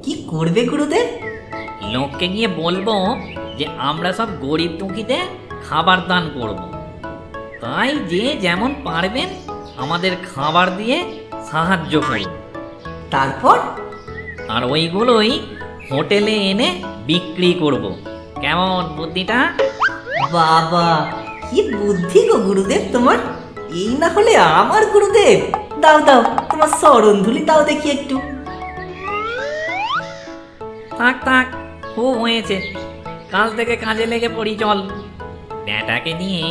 কি করবে গুরুদেব? লোককে গিয়ে বলবো যে আমরা সব গরিব দুঃখীদের খাবার দান করব। তাই যে যেমন পারবেন আমাদের খাবার দিয়ে সাহায্য করুন। তারপর? আর ওইগুলোই হোটেলে এনে বিক্রি করব। কেমন বুদ্ধিটা? বাবা, কি বুদ্ধি গো গুরুদেব তোমার! এই না হলে আমার গুরুদেব। দাও দাও, তোমার চরণ ধুলি দাও দেখি একটু। থাক থাক, খুব হয়েছে। কাল থেকে কাজে লেগে পড়ি চল। ব্যাটাকে নিয়ে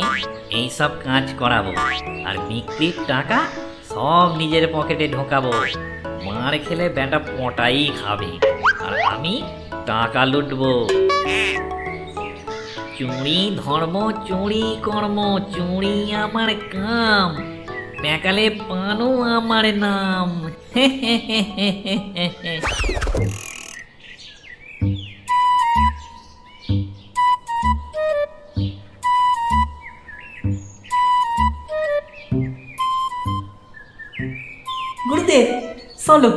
এইসব কাজ করাবো আর বিক্রির টাকা সব নিজের পকেটে ঢোকাবো। মার খেলে ব্যাটা পটাই খাবে আর আমি টাকা লুটবো। চুরি ধর্ম, চুরি কর্ম, চুরি আমার কাম, প্যাকালে পানো আমার নাম। গুরুদেব চলো,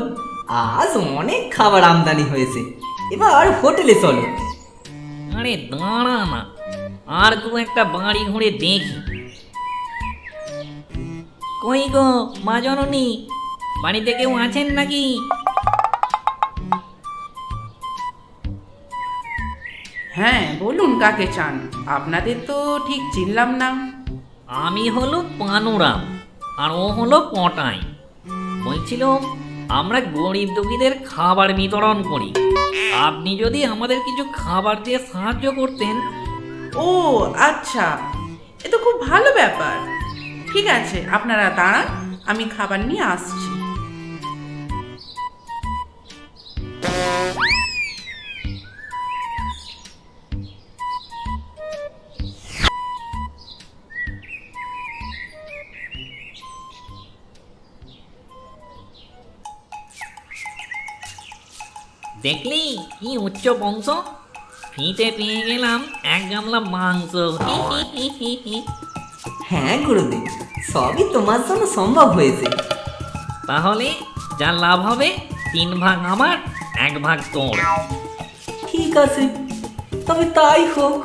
আজ অনেক খাবার আমদানি হয়েছে, এবার হোটেলে চলো। আরে দাঁড়া না, আর দু একটা বাড়ি ঘুরে দেখি। কই গো মা জননী, বাড়িতে কেউ আছেন নাকি? হ্যাঁ বলুন, কাকে চান? আপনাদের তো ঠিক চিনলাম না। আমি হলো পানুরাম আর ও হলো পটাই। বলছিলাম আমরা গরিব দুঃখীদের খাবার বিতরণ করি। আপনি যদি আমাদের কিছু খাবার দিয়ে সাহায্য করতেন। ও আচ্ছা, এ তো খুব ভালো ব্যাপার। ঠিক আছে, আপনারা দাঁড়ান, আমি খাবার নিয়ে আসছি। দেখলি কি উচ্চ বংশ, ফিতে পেয়ে গেলাম এক গামলা মাংস। হ্যাঁ গুরুদেব, সবই তোমার জন্য সম্ভব হয়েছে। তাহলে যা লাভ হবে 3 ভাগ আমার, 1 ভাগ তোর। ঠিক আছে, তবে তাই হোক।